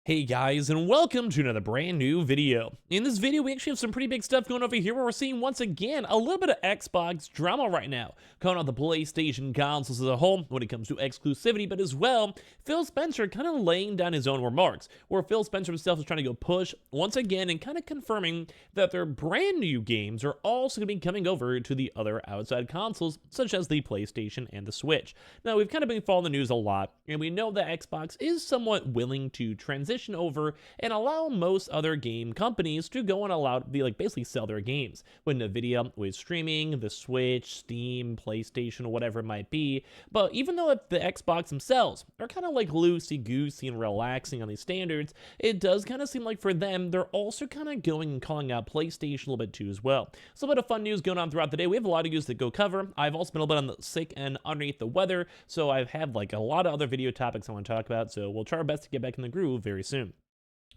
Hey guys, and welcome to another brand new video. In this video, we actually have some pretty big stuff going over here where we're seeing once again a little bit of Xbox drama right now, coming out the PlayStation consoles as a whole when it comes to exclusivity, but as well, Phil Spencer kind of laying down his own remarks, where Phil Spencer himself is trying to go push once again and kind of confirming that their brand new games are also going to be coming over to the other outside consoles, such as the PlayStation and the Switch. Now, we've kind of been following the news a lot, and we know that Xbox is somewhat willing to transition over and allow most other game companies to go and allow basically sell their games. When Nvidia with streaming, the Switch, Steam, PlayStation, whatever it might be. But even though the Xbox themselves are kind of like loosey-goosey and relaxing on these standards, it does kind of seem like for them, they're also kind of going and calling out PlayStation a little bit too as well. So a bit of fun news going on throughout the day. We have a lot of news to go cover. I've also been a little bit on the sick and underneath the weather, so I've had like a lot of other video topics I want to talk about, so we'll try our best to get back in the groove very soon.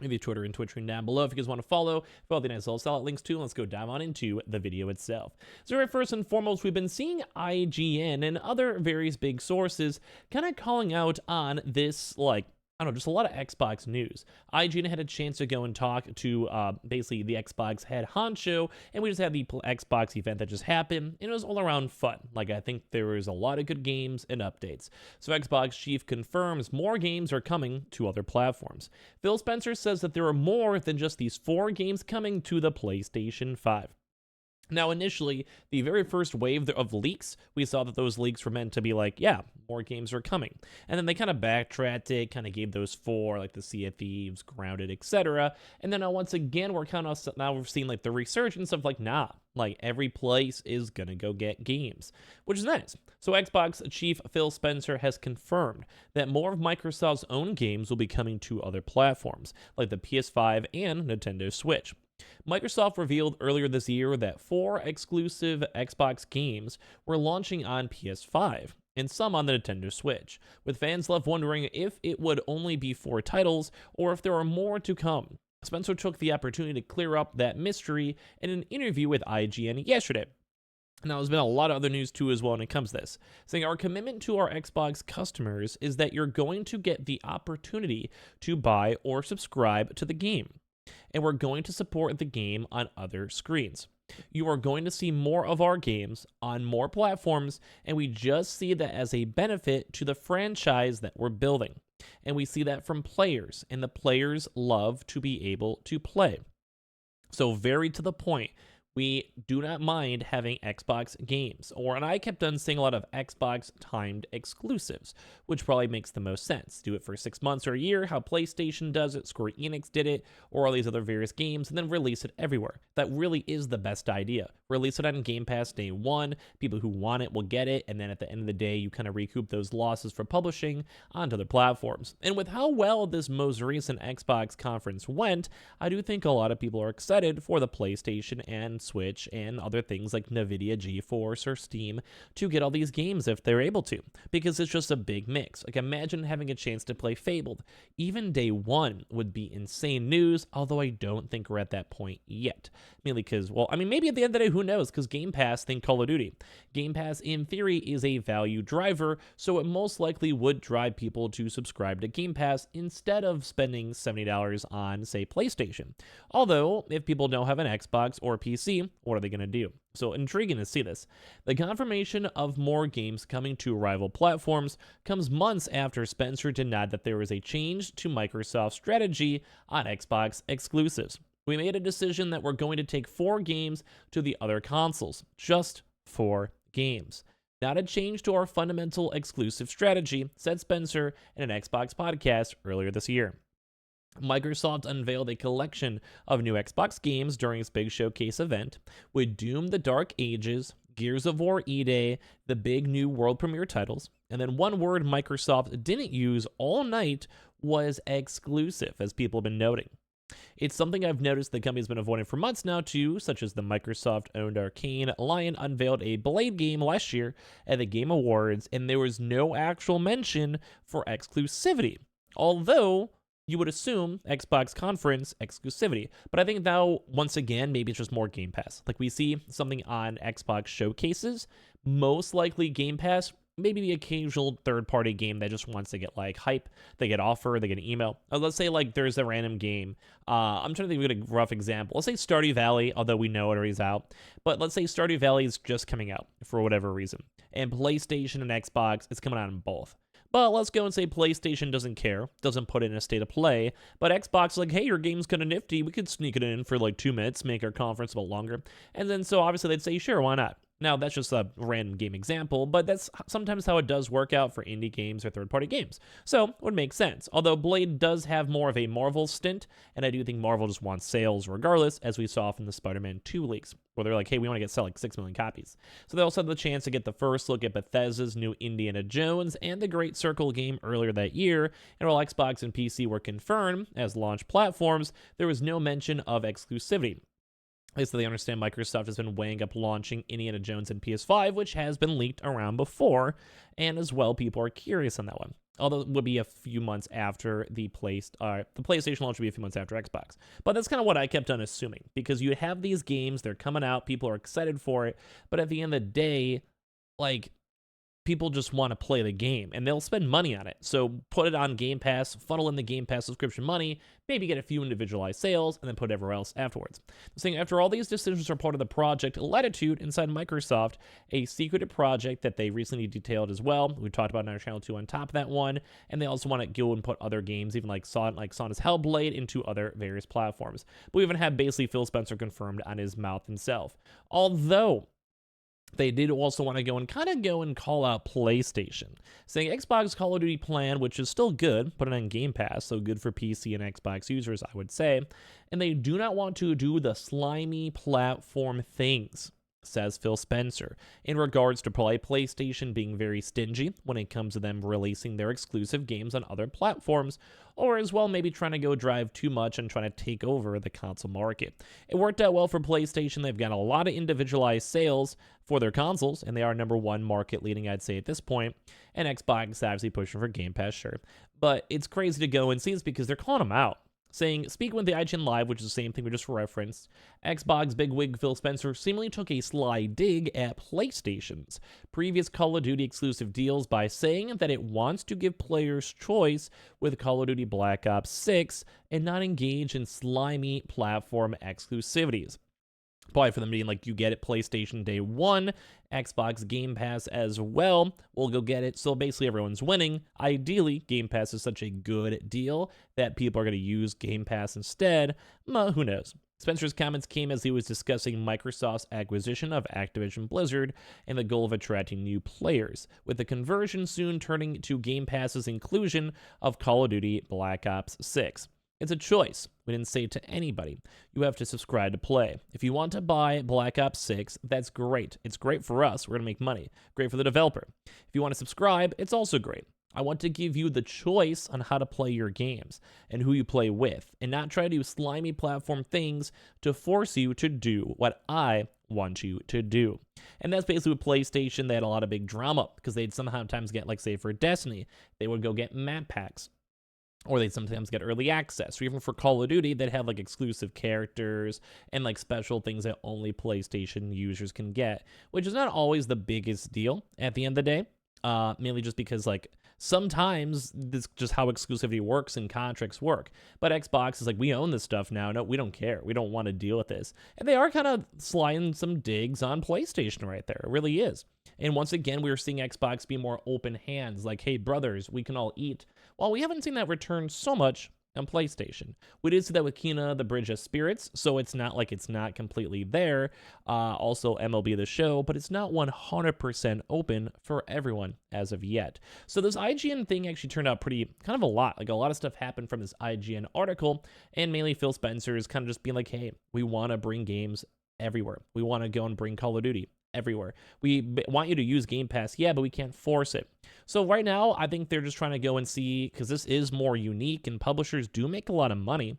Maybe Twitter and Twitch down below if you guys want to follow all the nice little solid links too. Let's go dive on into the video itself. So right, first and foremost, we've been seeing IGN and other various big sources kind of calling out on this, I don't know, just a lot of Xbox news. IGN had a chance to go and talk to basically the Xbox head honcho, and we just had the Xbox event that just happened, and it was all around fun. Like, I think there was a lot of good games and updates. So Xbox chief confirms more games are coming to other platforms. Phil Spencer says that there are more than just these 4 games coming to the PlayStation 5. Now, initially, the very first wave of leaks, we saw that those leaks were meant to be like, yeah, more games are coming. And then they kind of backtracked it, kind of gave those 4, like the Sea of Thieves, Grounded, etc. And then once again, we're seeing like the resurgence of like, nah, like every place is gonna go get games, which is nice. So Xbox chief Phil Spencer has confirmed that more of Microsoft's own games will be coming to other platforms, like the PS5 and Nintendo Switch. Microsoft revealed earlier this year that 4 exclusive Xbox games were launching on PS5 and some on the Nintendo Switch, with fans left wondering if it would only be 4 titles or if there are more to come. Spencer took the opportunity to clear up that mystery in an interview with IGN yesterday. Now, there's been a lot of other news too as well when it comes to this, saying our commitment to our Xbox customers is that you're going to get the opportunity to buy or subscribe to the game, and we're going to support the game on other screens. You are going to see more of our games on more platforms, and we just see that as a benefit to the franchise that we're building. And we see that from players, and the players love to be able to play. So very to the point, we do not mind having Xbox games, and I kept on seeing a lot of Xbox timed exclusives, which probably makes the most sense. Do it for 6 months or a year, how PlayStation does it, Square Enix did it, or all these other various games, and then release it everywhere. That really is the best idea. Release it on Game Pass day 1, people who want it will get it, and then at the end of the day, you kind of recoup those losses for publishing onto other platforms. And with how well this most recent Xbox conference went, I do think a lot of people are excited for the PlayStation and Switch and other things like Nvidia GeForce or Steam to get all these games if they're able to, because it's just a big mix. Like, imagine having a chance to play Fabled. Even day 1 would be insane news, although I don't think we're at that point yet. Mainly because, maybe at the end of the day, who knows? Because Game Pass, think Call of Duty. Game Pass, in theory, is a value driver, so it most likely would drive people to subscribe to Game Pass instead of spending $70 on, say, PlayStation. Although, if people don't have an Xbox or PC, what are they going to do? So intriguing to see this. The confirmation of more games coming to rival platforms comes months after Spencer denied that there was a change to Microsoft's strategy on Xbox exclusives. We made a decision that we're going to take 4 games to the other consoles. Just 4 games. Not a change to our fundamental exclusive strategy, said Spencer in an Xbox podcast earlier this year. Microsoft unveiled a collection of new Xbox games during its big showcase event, with Doom: The Dark Ages, Gears of War E-Day, the big new world premiere titles, and then one word Microsoft didn't use all night was exclusive, as people have been noting. It's something I've noticed the company's been avoiding for months now too, such as the Microsoft-owned Arcane Lion unveiled a Blade game last year at the Game Awards, and there was no actual mention for exclusivity. Although you would assume Xbox conference exclusivity. But I think now, once again, maybe it's just more Game Pass. Like, we see something on Xbox showcases, most likely Game Pass maybe the occasional third-party game that just wants to get like hype, they get offer, they get an email. Let's say like there's a random game. I'm trying to think of a rough example. Let's say Stardew Valley, although we know it already is out. But let's say Stardew Valley is just coming out for whatever reason. And PlayStation and Xbox, it's coming out on both. But let's go and say PlayStation doesn't care, doesn't put it in a state of play, but Xbox is like, hey, your game's kind of nifty, we could sneak it in for like 2 minutes, make our conference a bit longer. And then so obviously they'd say, sure, why not? Now, that's just a random game example, but that's sometimes how it does work out for indie games or third-party games. So, it would make sense. Although Blade does have more of a Marvel stint, and I do think Marvel just wants sales regardless, as we saw from the Spider-Man 2 leaks, where they're like, hey, we want to sell like 6 million copies. So they also had the chance to get the first look at Bethesda's new Indiana Jones and the Great Circle game earlier that year, and while Xbox and PC were confirmed as launch platforms, there was no mention of exclusivity. At least they understand Microsoft has been weighing up launching Indiana Jones and PS5, which has been leaked around before, and as well, people are curious on that one. Although it would be a few months after the PlayStation launch would be a few months after Xbox. But that's kind of what I kept on assuming, because you have these games, they're coming out, people are excited for it, but at the end of the day, like, people just want to play the game, and they'll spend money on it. So put it on Game Pass, funnel in the Game Pass subscription money, maybe get a few individualized sales, and then put everywhere else afterwards. Saying after all these decisions are part of the Project Latitude inside Microsoft, a secretive project that they recently detailed as well. We talked about in our channel too on top of that one, and they also want to go and put other games, even like Sona's Hellblade, into other various platforms. But we even had basically Phil Spencer confirmed on his mouth himself. Although they did also want to go and call out PlayStation, saying Xbox Call of Duty plan, which is still good, put it on Game Pass, so good for PC and Xbox users, I would say, and they do not want to do the slimy platform things, says Phil Spencer, in regards to probably PlayStation being very stingy when it comes to them releasing their exclusive games on other platforms, or as well maybe trying to go drive too much and trying to take over the console market. It worked out well for PlayStation. They've got a lot of individualized sales for their consoles, and they are number one market leading, I'd say, at this point. And Xbox is obviously pushing for Game Pass, sure. But it's crazy to go and see this because they're calling them out, saying, speaking with the IGN Live, which is the same thing we just referenced, Xbox bigwig Phil Spencer seemingly took a sly dig at PlayStation's previous Call of Duty exclusive deals by saying that it wants to give players choice with Call of Duty Black Ops 6 and not engage in slimy platform exclusivities. Probably for them being like, you get it PlayStation day one, Xbox Game Pass as well, we'll go get it. So basically everyone's winning. Ideally, Game Pass is such a good deal that people are going to use Game Pass instead. Who knows? Spencer's comments came as he was discussing Microsoft's acquisition of Activision Blizzard and the goal of attracting new players, with the conversion soon turning to Game Pass's inclusion of Call of Duty Black Ops 6. It's a choice. We didn't say it to anybody. You have to subscribe to play. If you want to buy Black Ops 6, that's great. It's great for us. We're going to make money. Great for the developer. If you want to subscribe, it's also great. I want to give you the choice on how to play your games and who you play with, and not try to do slimy platform things to force you to do what I want you to do. And that's basically with PlayStation. They had a lot of big drama because they'd sometimes get, like, say, for Destiny, they would go get map packs. Or they'd sometimes get early access, or even for Call of Duty, they'd have like exclusive characters and like special things that only PlayStation users can get, which is not always the biggest deal at the end of the day, mainly just because like sometimes this just how exclusivity works and contracts work. But Xbox is like, we own this stuff now. No, we don't care. We don't want to deal with this. And they are kind of sliding some digs on PlayStation right there. It really is. And once again, we are seeing Xbox be more open hands, like, hey, brothers, we can all eat. Well, we haven't seen that return so much on PlayStation. We did see that with Kena, the Bridge of Spirits, so it's not like it's not completely there. Also, MLB The Show, but it's not 100% open for everyone as of yet. So this IGN thing actually turned out pretty, kind of a lot. Like, a lot of stuff happened from this IGN article, and mainly Phil Spencer is kind of just being like, hey, we want to bring games everywhere. We want to go and bring Call of Duty everywhere. We want you to use Game Pass, yeah, but we can't force it. So right now, I think they're just trying to go and see, because this is more unique, and publishers do make a lot of money,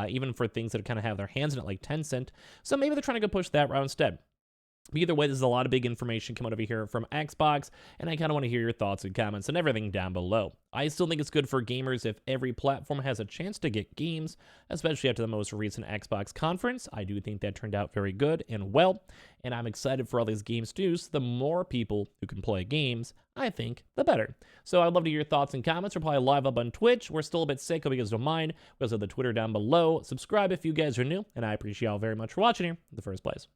even for things that kind of have their hands in it, like Tencent. So maybe they're trying to go push that route instead. But either way, this is a lot of big information coming over here from Xbox, and I kind of want to hear your thoughts and comments and everything down below. I still think it's good for gamers if every platform has a chance to get games, especially after the most recent Xbox conference. I do think that turned out very good and well, and I'm excited for all these games too, so the more people who can play games, I think, the better. So I'd love to hear your thoughts and comments. We're probably live up on Twitch. We're still a bit sick, hope you guys don't mind. We also have the Twitter down below. Subscribe if you guys are new, and I appreciate y'all very much for watching here in the first place.